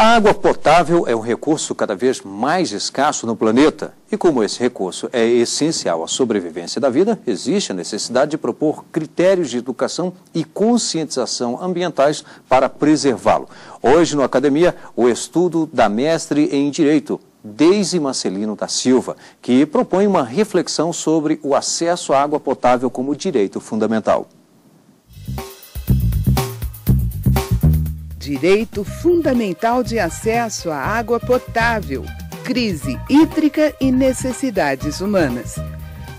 A água potável é um recurso cada vez mais escasso no planeta. E como esse recurso é essencial à sobrevivência da vida, existe a necessidade de propor critérios de educação e conscientização ambientais para preservá-lo. Hoje, no Academia, o estudo da mestre em Direito, Deise Marcelino da Silva, que propõe uma reflexão sobre o acesso à água potável como direito fundamental. Direito fundamental de acesso à água potável, crise hídrica e necessidades humanas.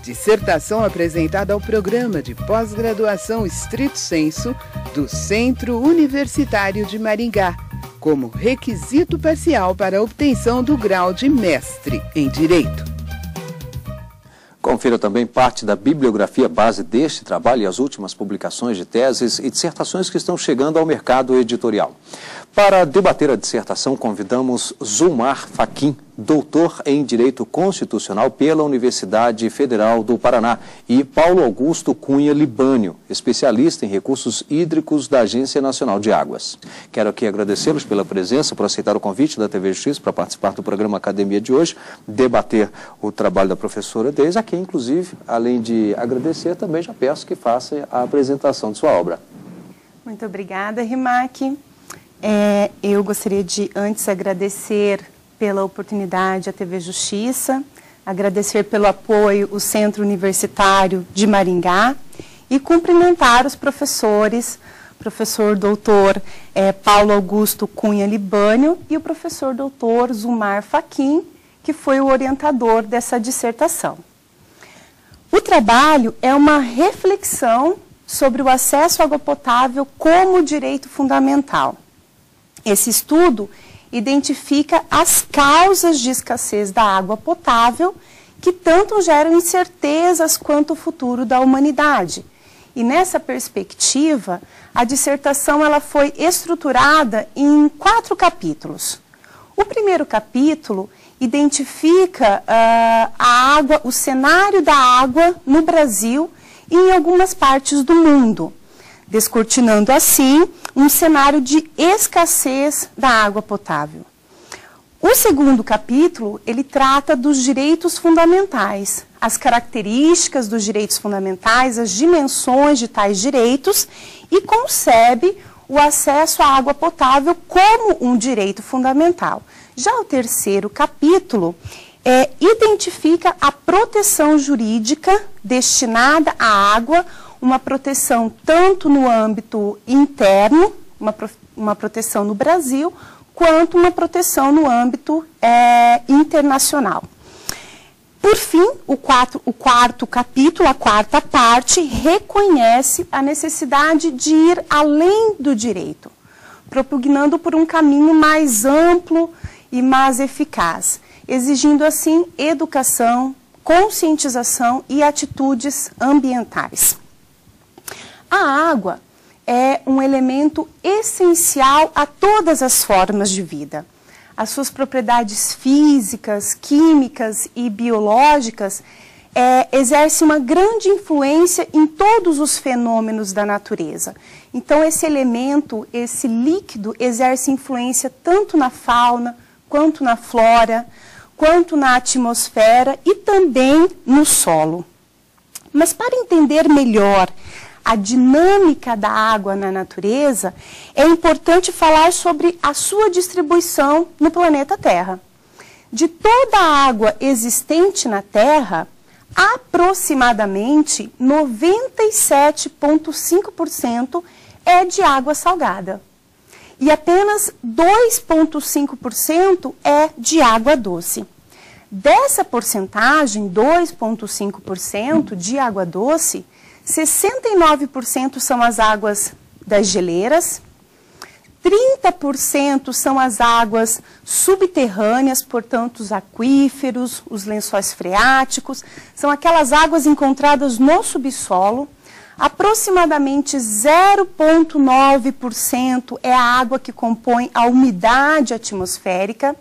Dissertação apresentada ao Programa de Pós-Graduação Stricto Sensu do Centro Universitário de Maringá, como requisito parcial para a obtenção do grau de mestre em Direito. Confira também parte da bibliografia base deste trabalho e as últimas publicações de teses e dissertações que estão chegando ao mercado editorial. Para debater a dissertação, convidamos Zulmar Fachin, doutor em Direito Constitucional pela Universidade Federal do Paraná, e Paulo Augusto Cunha Libânio, especialista em recursos hídricos da Agência Nacional de Águas. Quero aqui agradecê-los pela presença, por aceitar o convite da TV Justiça para participar do programa Academia de hoje, debater o trabalho da professora Deise, a quem, inclusive, além de agradecer, também já peço que faça a apresentação de sua obra. Muito obrigada, Rimac. Eu gostaria de, antes, agradecer pela oportunidade à TV Justiça, agradecer pelo apoio o Centro Universitário de Maringá e cumprimentar os professores, professor doutor Paulo Augusto Cunha Libânio e o professor doutor Zulmar Fachin, que foi o orientador dessa dissertação. O trabalho é uma reflexão sobre o acesso à água potável como direito fundamental. Esse estudo identifica as causas de escassez da água potável que tanto geram incertezas quanto o futuro da humanidade. E nessa perspectiva, a dissertação ela foi estruturada em 4 capítulos. O primeiro capítulo identifica a água, o cenário da água no Brasil e em algumas partes do mundo, descortinando assim um cenário de escassez da água potável. O segundo capítulo, ele trata dos direitos fundamentais, as características dos direitos fundamentais, as dimensões de tais direitos e concebe o acesso à água potável como um direito fundamental. Já o terceiro capítulo identifica a proteção jurídica destinada à água, uma proteção tanto no âmbito interno, uma proteção no Brasil, quanto uma proteção no âmbito internacional. Por fim, o quarto capítulo, a quarta parte, reconhece a necessidade de ir além do direito, propugnando por um caminho mais amplo e mais eficaz, exigindo assim educação, conscientização e atitudes ambientais. A água é um elemento essencial a todas as formas de vida. As suas propriedades físicas, químicas e biológicas exercem uma grande influência em todos os fenômenos da natureza. Então, esse elemento, esse líquido, exerce influência tanto na fauna, quanto na flora, quanto na atmosfera e também no solo. Mas para entender melhor a dinâmica da água na natureza, é importante falar sobre a sua distribuição no planeta Terra. De toda a água existente na Terra, aproximadamente 97,5% é de água salgada. E apenas 2,5% é de água doce. Dessa porcentagem, 2,5% de água doce, 69% são as águas das geleiras, 30% são as águas subterrâneas, portanto os aquíferos, os lençóis freáticos, são aquelas águas encontradas no subsolo. Aproximadamente 0,9% é a água que compõe a umidade atmosférica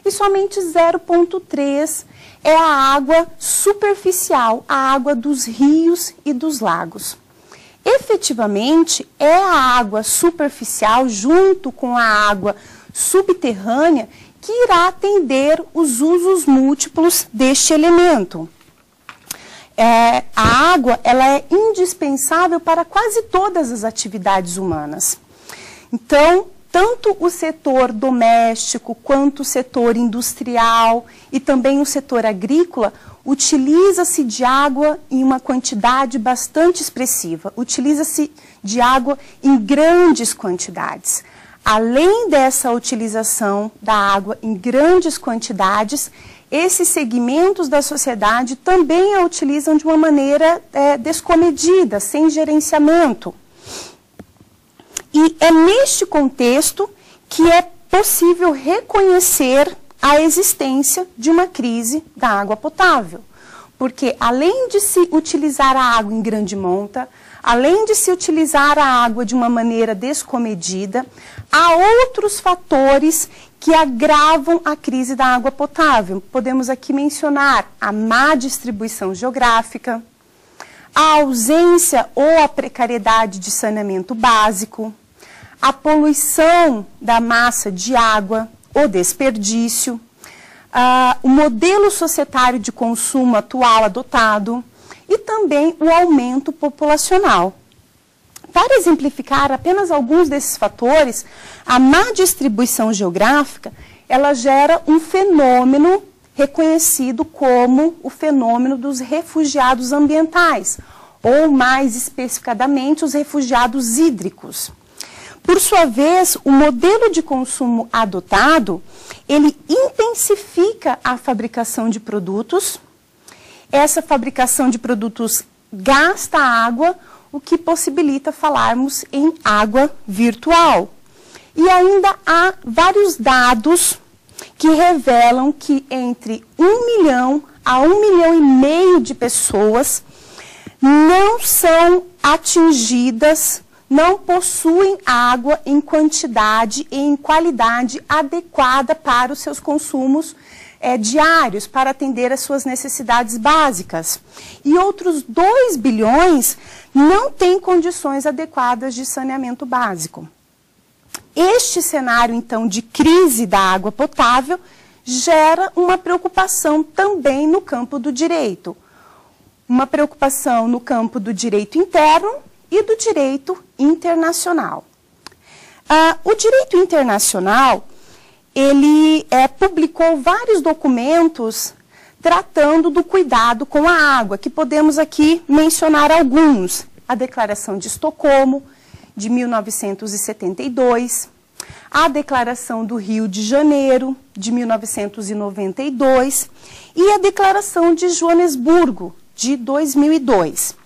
e somente 0,3% é a água superficial, a água dos rios e dos lagos. efetivamente é a água superficial junto com a água subterrânea que irá atender os usos múltiplos deste elemento. A água ela é indispensável para quase todas as atividades humanas. Então, tanto o setor doméstico quanto o setor industrial e também o setor agrícola utiliza-se de água em uma quantidade bastante expressiva, utiliza-se de água em grandes quantidades. Além dessa utilização da água em grandes quantidades, esses segmentos da sociedade também a utilizam de uma maneira descomedida, sem gerenciamento. E é neste contexto que é possível reconhecer a existência de uma crise da água potável. Porque além de se utilizar a água em grande monta, além de se utilizar a água de uma maneira descomedida, há outros fatores que agravam a crise da água potável. Podemos aqui mencionar a má distribuição geográfica, a ausência ou a precariedade de saneamento básico, a poluição da massa de água, o desperdício, o modelo societário de consumo atual adotado e também o aumento populacional. Para exemplificar apenas alguns desses fatores, a má distribuição geográfica, ela gera um fenômeno reconhecido como o fenômeno dos refugiados ambientais, ou mais especificadamente os refugiados hídricos. Por sua vez, o modelo de consumo adotado, ele intensifica a fabricação de produtos. Essa fabricação de produtos gasta água, o que possibilita falarmos em água virtual. E ainda há vários dados que revelam que entre 1 milhão a 1,5 milhão de pessoas não são atingidas, não possuem água em quantidade e em qualidade adequada para os seus consumos diários, para atender às suas necessidades básicas. E outros 2 bilhões não têm condições adequadas de saneamento básico. Este cenário, então, de crise da água potável gera uma preocupação também no campo do direito. Uma preocupação no campo do direito interno e do direito internacional. O direito internacional, ele publicou vários documentos tratando do cuidado com a água, que podemos aqui mencionar alguns. A Declaração de Estocolmo, de 1972, a Declaração do Rio de Janeiro, de 1992, e a Declaração de Joanesburgo, de 2002.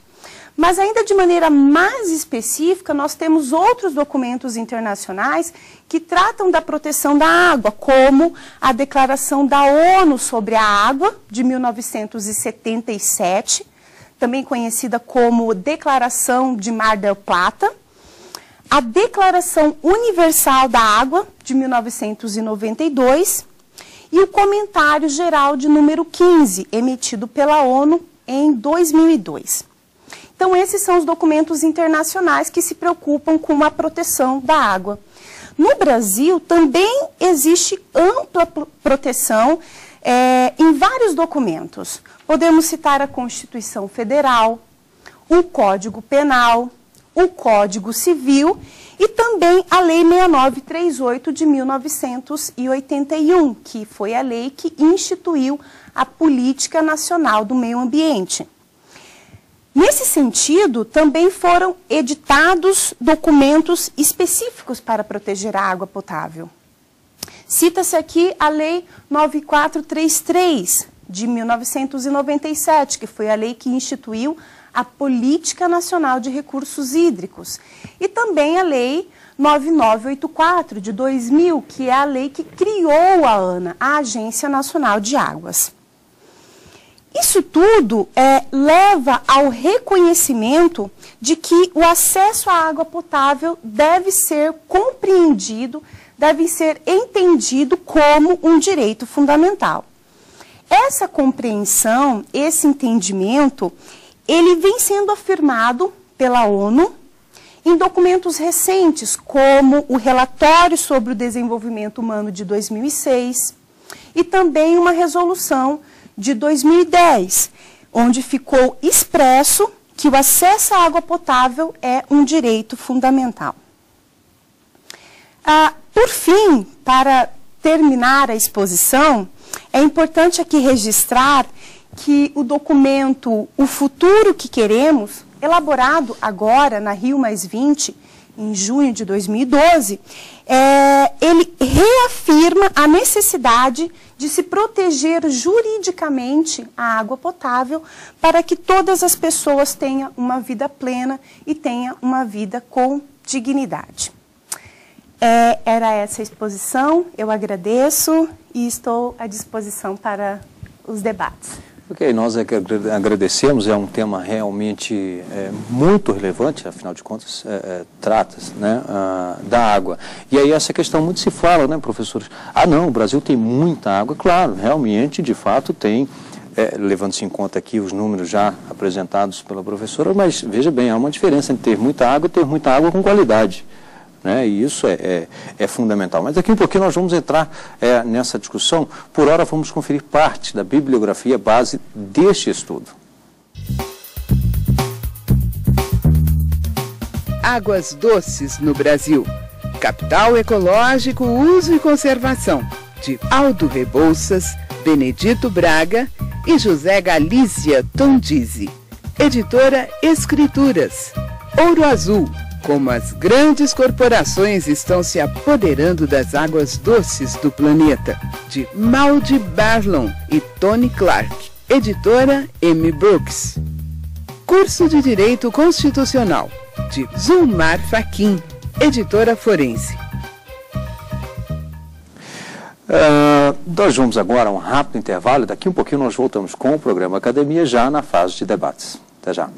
Mas ainda de maneira mais específica, nós temos outros documentos internacionais que tratam da proteção da água, como a Declaração da ONU sobre a Água, de 1977, também conhecida como Declaração de Mar del Plata, a Declaração Universal da Água, de 1992, e o Comentário Geral de número 15, emitido pela ONU em 2002. Então, esses são os documentos internacionais que se preocupam com a proteção da água. No Brasil, também existe ampla proteção em vários documentos. Podemos citar a Constituição Federal, o Código Penal, o Código Civil e também a Lei 6938 de 1981, que foi a lei que instituiu a Política Nacional do Meio Ambiente. Nesse sentido, também foram editados documentos específicos para proteger a água potável. Cita-se aqui a Lei 9433, de 1997, que foi a lei que instituiu a Política Nacional de Recursos Hídricos. E também a Lei 9984, de 2000, que é a lei que criou a ANA, a Agência Nacional de Águas. Isso tudo leva ao reconhecimento de que o acesso à água potável deve ser compreendido, deve ser entendido como um direito fundamental. Essa compreensão, esse entendimento, ele vem sendo afirmado pela ONU, em documentos recentes, como o Relatório sobre o Desenvolvimento Humano de 2006 e também uma resolução de 2010, onde ficou expresso que o acesso à água potável é um direito fundamental. Por fim, para terminar a exposição, é importante aqui registrar que o documento O Futuro que Queremos, elaborado agora na Rio+20, em junho de 2012, ele reafirma a necessidade de se proteger juridicamente a água potável para que todas as pessoas tenham uma vida plena e tenham uma vida com dignidade. Era essa a exposição, eu agradeço e estou à disposição para os debates. Ok, nós agradecemos, é um tema realmente muito relevante, afinal de contas, trata-se, né, da água. E aí essa questão muito se fala, né, professores? Não, o Brasil tem muita água, claro, realmente, de fato, tem, levando-se em conta aqui os números já apresentados pela professora, mas veja bem, há uma diferença entre ter muita água e ter muita água com qualidade. E isso é fundamental. Mas daqui a um pouquinho nós vamos entrar nessa discussão. Por hora vamos conferir parte da bibliografia base deste estudo. Águas doces no Brasil. Capital ecológico, uso e conservação. De Aldo Rebouças, Benedito Braga e José Galícia Tondizi. Editora Escrituras. Ouro Azul. Como as grandes corporações estão se apoderando das águas doces do planeta, de Maudie Barlow e Tony Clark, editora M. Brooks. Curso de Direito Constitucional, de Zulmar Fachin, editora Forense. Nós vamos agora a um rápido intervalo, daqui um pouquinho nós voltamos com o programa Academia, já na fase de debates. Até já.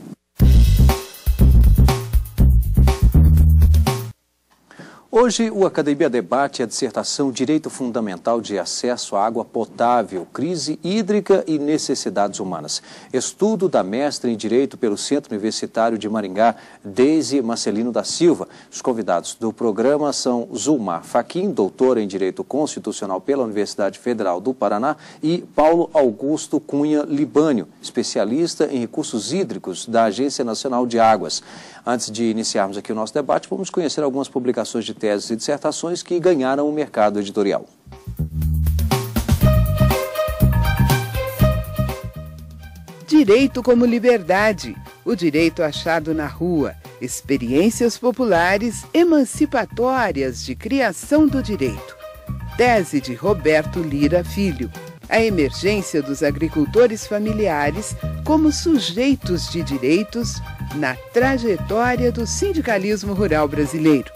Hoje, o Academia debate a dissertação Direito Fundamental de Acesso à Água Potável, Crise Hídrica e Necessidades Humanas. Estudo da mestre em Direito pelo Centro Universitário de Maringá, Deise Marcelino da Silva. Os convidados do programa são Zulmar Fachin, doutora em Direito Constitucional pela Universidade Federal do Paraná, e Paulo Augusto Cunha Libânio, especialista em recursos hídricos da Agência Nacional de Águas. Antes de iniciarmos aqui o nosso debate, vamos conhecer algumas publicações de teses e dissertações que ganharam o mercado editorial. Direito como liberdade, o direito achado na rua, experiências populares emancipatórias de criação do direito. Tese de Roberto Lira Filho. A emergência dos agricultores familiares como sujeitos de direitos na trajetória do sindicalismo rural brasileiro.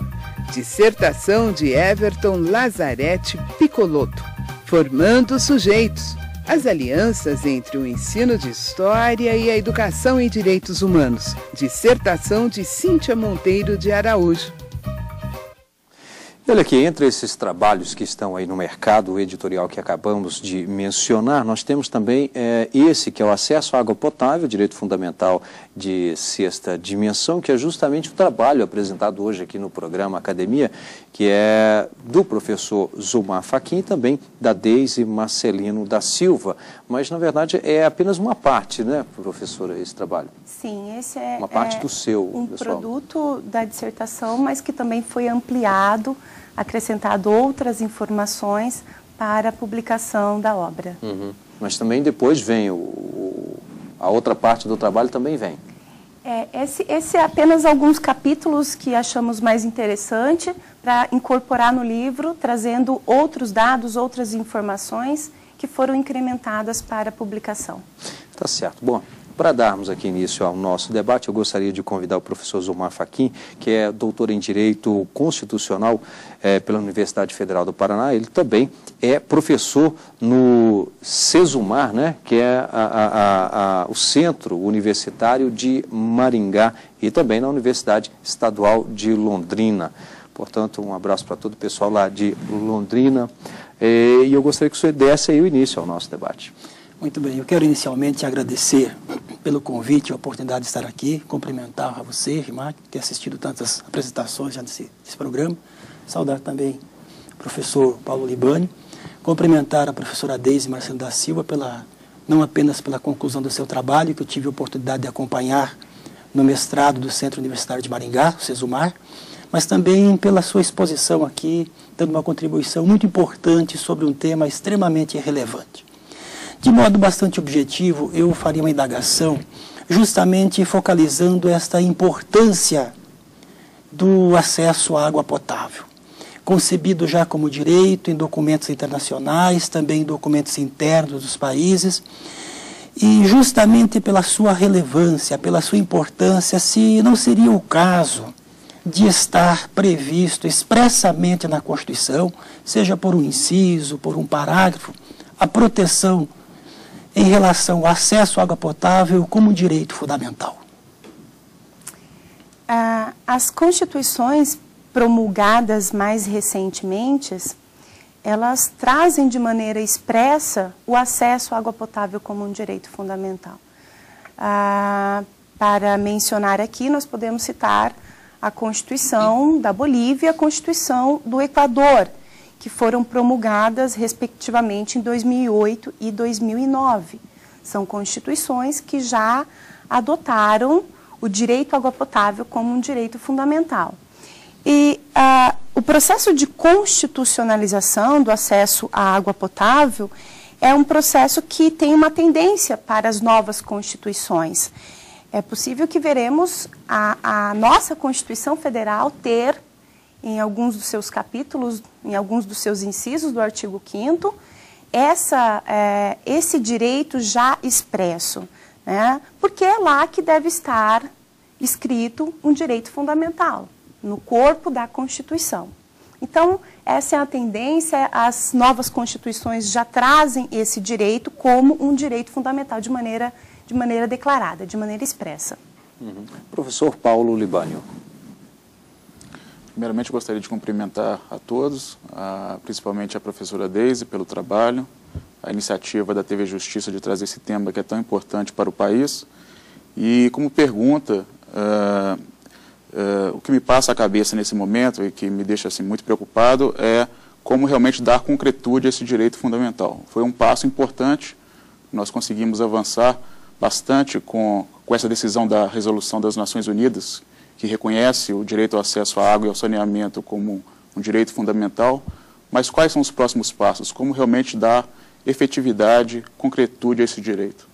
Dissertação de Everton Lazarete Piccolotto. Formando sujeitos. As alianças entre o ensino de História e a educação em Direitos Humanos. Dissertação de Cíntia Monteiro de Araújo. Olha aqui, entre esses trabalhos que estão aí no mercado editorial que acabamos de mencionar, nós temos também esse, que é o acesso à água potável, direito fundamental de sexta dimensão, que é justamente o trabalho apresentado hoje aqui no programa Academia, que é do professor Zulmar Fachin e também da Deise Marcelino da Silva. Mas, na verdade, é apenas uma parte, né, professora, esse trabalho? Sim, esse é uma parte do seu, um pessoal. Produto da dissertação, mas que também foi ampliado, acrescentado outras informações para a publicação da obra. Mas também depois vem a outra parte do trabalho também vem. Esse é apenas alguns capítulos que achamos mais interessante para incorporar no livro, trazendo outros dados, outras informações que foram incrementadas para a publicação. Tá certo. Bom, para darmos aqui início ao nosso debate, eu gostaria de convidar o professor Zulmar Fachin, que é doutor em Direito Constitucional pela Universidade Federal do Paraná. Ele também é professor no CESUMAR, né, que é o Centro Universitário de Maringá, e também na Universidade Estadual de Londrina. Portanto, um abraço para todo o pessoal lá de Londrina. E eu gostaria que o senhor desse aí o início ao nosso debate. Muito bem, eu quero inicialmente agradecer pelo convite e a oportunidade de estar aqui, cumprimentar a você, Rimac, que tem assistido tantas apresentações já desse programa, saudar também o professor Paulo Libânio, cumprimentar a professora Deise Marcelo da Silva, não apenas pela conclusão do seu trabalho, que eu tive a oportunidade de acompanhar no mestrado do Centro Universitário de Maringá, o CESUMAR, mas também pela sua exposição aqui, dando uma contribuição muito importante sobre um tema extremamente relevante. De modo bastante objetivo, eu faria uma indagação justamente focalizando esta importância do acesso à água potável, concebido já como direito em documentos internacionais, também em documentos internos dos países, e justamente pela sua relevância, pela sua importância, se não seria o caso de estar previsto expressamente na Constituição, seja por um inciso, por um parágrafo, a proteção em relação ao acesso à água potável como direito fundamental. As constituições promulgadas mais recentemente, elas trazem de maneira expressa o acesso à água potável como um direito fundamental. Para mencionar aqui, nós podemos citar a Constituição da Bolívia e a Constituição do Equador, que foram promulgadas, respectivamente, em 2008 e 2009. São constituições que já adotaram o direito à água potável como um direito fundamental. E o processo de constitucionalização do acesso à água potável é um processo que tem uma tendência para as novas constituições. É possível que veremos a nossa Constituição Federal ter, em alguns dos seus capítulos, em alguns dos seus incisos do artigo 5º, esse direito já expresso, né? Porque é lá que deve estar escrito um direito fundamental, no corpo da Constituição. Então, essa é a tendência, as novas constituições já trazem esse direito como um direito fundamental de maneira declarada, de maneira expressa. Professor Paulo Libânio. Primeiramente, gostaria de cumprimentar a todos, principalmente a professora Deise pelo trabalho, a iniciativa da TV Justiça de trazer esse tema que é tão importante para o país. E como pergunta, o que me passa à cabeça nesse momento e que me deixa assim, muito preocupado é como realmente dar concretude a esse direito fundamental. Foi um passo importante, nós conseguimos avançar bastante com essa decisão da Resolução das Nações Unidas, que reconhece o direito ao acesso à água e ao saneamento como um direito fundamental, mas quais são os próximos passos? Como realmente dar efetividade, concretude a esse direito?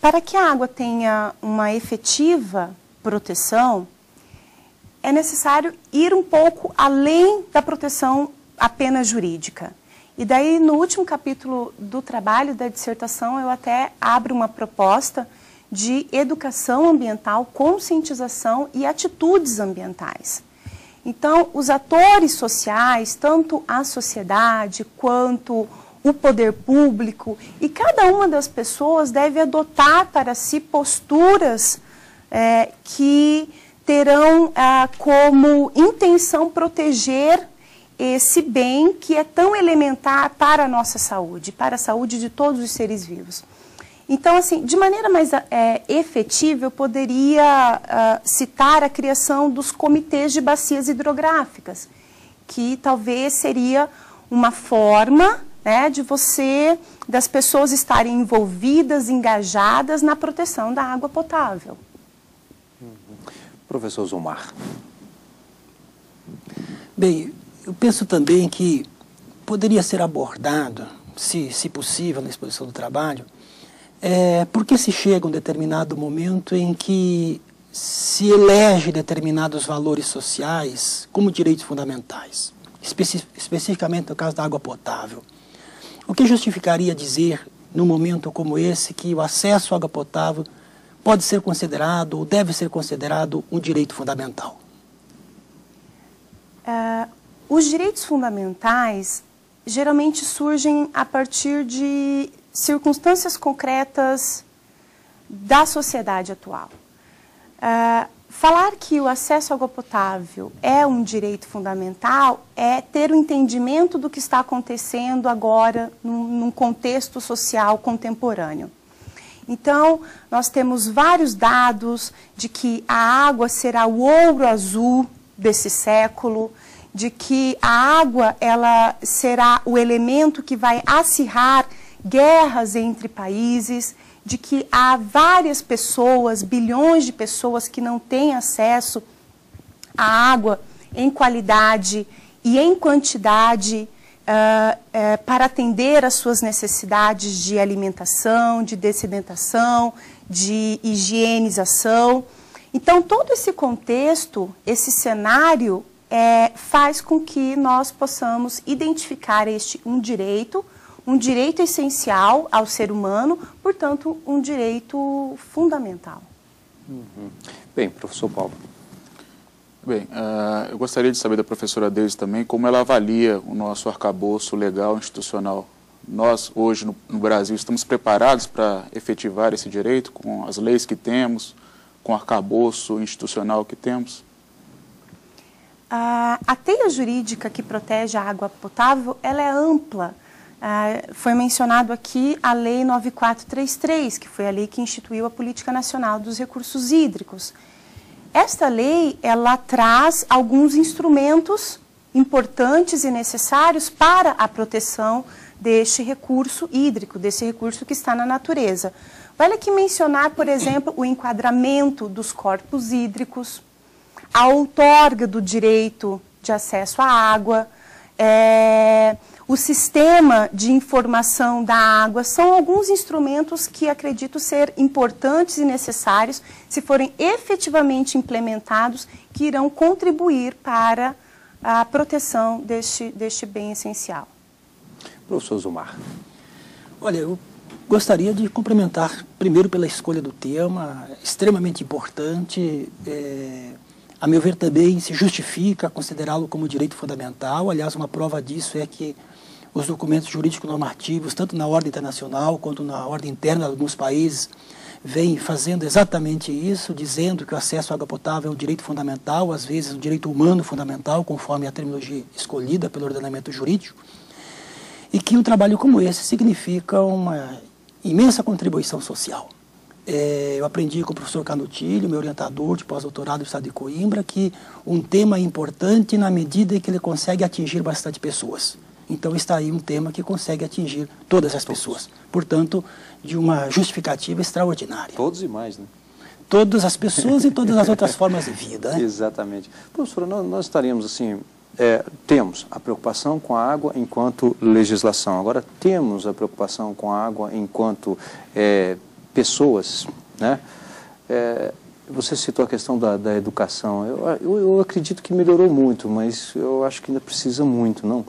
Para que a água tenha uma efetiva proteção, é necessário ir um pouco além da proteção apenas jurídica. E daí, no último capítulo do trabalho da dissertação, eu até abro uma proposta de educação ambiental, conscientização e atitudes ambientais. Então, os atores sociais, tanto a sociedade quanto o poder público, e cada uma das pessoas deve adotar para si posturas que terão como intenção proteger esse bem que é tão elementar para a nossa saúde, para a saúde de todos os seres vivos. Então, assim, de maneira mais efetiva, eu poderia citar a criação dos comitês de bacias hidrográficas, que talvez seria uma forma, né, das pessoas estarem envolvidas, engajadas na proteção da água potável. Professor Zumar. Bem, eu penso também que poderia ser abordado, se possível, na exposição do trabalho, por que se chega a um determinado momento em que se elege determinados valores sociais como direitos fundamentais, especificamente no caso da água potável. O que justificaria dizer, num momento como esse, que o acesso à água potável pode ser considerado ou deve ser considerado um direito fundamental? Os direitos fundamentais geralmente surgem a partir de circunstâncias concretas da sociedade atual. falar que o acesso à água potável é um direito fundamental é ter o entendimento do que está acontecendo agora num contexto social contemporâneo. Então, nós temos vários dados de que a água será o ouro azul desse século, de que a água ela será o elemento que vai acirrar guerras entre países, de que há várias pessoas, bilhões de pessoas que não têm acesso à água em qualidade e em quantidade para atender às suas necessidades de alimentação, de dessedentação, de higienização. Então, todo esse contexto, esse cenário, faz com que nós possamos identificar um direito essencial ao ser humano, portanto, um direito fundamental. Bem, professor Paulo. Bem, eu gostaria de saber da professora Deise também como ela avalia o nosso arcabouço legal institucional. Nós, hoje, no Brasil, estamos preparados para efetivar esse direito com as leis que temos, com o arcabouço institucional que temos? A teia jurídica que protege a água potável, ela é ampla. Foi mencionado aqui a Lei 9433, que foi a lei que instituiu a Política Nacional dos Recursos Hídricos. Esta lei, ela traz alguns instrumentos importantes e necessários para a proteção deste recurso hídrico, desse recurso que está na natureza. Vale aqui mencionar, por exemplo, o enquadramento dos corpos hídricos, a outorga do direito de acesso à água, o sistema de informação da água, são alguns instrumentos que acredito ser importantes e necessários, se forem efetivamente implementados, que irão contribuir para a proteção deste bem essencial. Professor Zumar. Olha, eu gostaria de cumprimentar primeiro pela escolha do tema, extremamente importante. A meu ver também se justifica considerá-lo como direito fundamental. Aliás, uma prova disso é que os documentos jurídicos normativos, tanto na ordem internacional quanto na ordem interna de alguns países, vêm fazendo exatamente isso, dizendo que o acesso à água potável é um direito fundamental, às vezes um direito humano fundamental, conforme a terminologia escolhida pelo ordenamento jurídico, e que um trabalho como esse significa uma imensa contribuição social. Eu aprendi com o professor Canutilho, meu orientador de pós-doutorado do estado de Coimbra, que um tema é importante na medida em que ele consegue atingir bastante pessoas. Então está aí um tema que consegue atingir todas as pessoas. Portanto, de uma justificativa extraordinária. Todos e mais, né? Todas as pessoas e todas as outras formas de vida, né? Exatamente. Professora, nós estaríamos assim, temos a preocupação com a água enquanto legislação. Agora, temos a preocupação com a água enquanto pessoas, né? Você citou a questão da educação. Eu acredito que melhorou muito, mas eu acho que ainda precisa muito, não?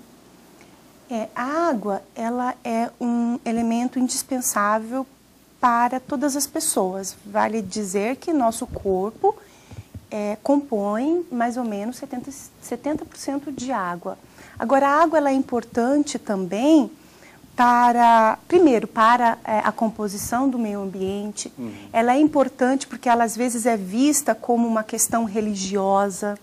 A água, ela é um elemento indispensável para todas as pessoas. Vale dizer que nosso corpo compõe mais ou menos 70% de água. Agora, a água ela é importante também primeiro, para a composição do meio ambiente. Ela é importante porque ela às vezes é vista como uma questão religiosa.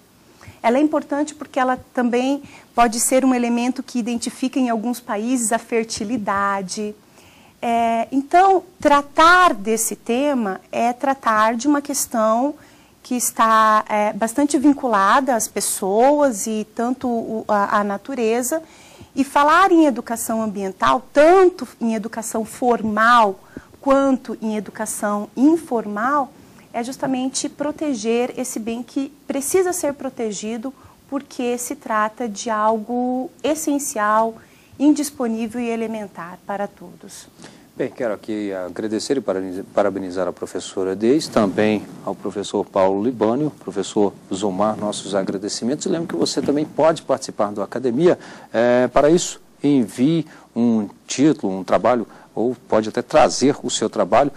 Ela é importante porque ela também pode ser um elemento que identifica em alguns países a fertilidade. Então, tratar desse tema é tratar de uma questão que está bastante vinculada às pessoas e tanto à natureza. E falar em educação ambiental, tanto em educação formal quanto em educação informal, é justamente proteger esse bem que precisa ser protegido porque se trata de algo essencial, indisponível e elementar para todos. Bem, quero aqui agradecer e parabenizar a professora Deise, também ao professor Paulo Libânio, professor Zumar, nossos agradecimentos. E lembro que você também pode participar do Academia. Para isso, envie um título, um trabalho, ou pode até trazer o seu trabalho.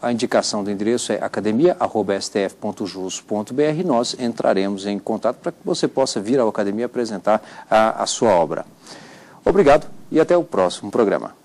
A indicação do endereço é academia@stf.jus.br. Nós entraremos em contato para que você possa vir à Academia apresentar a sua obra. Obrigado e até o próximo programa.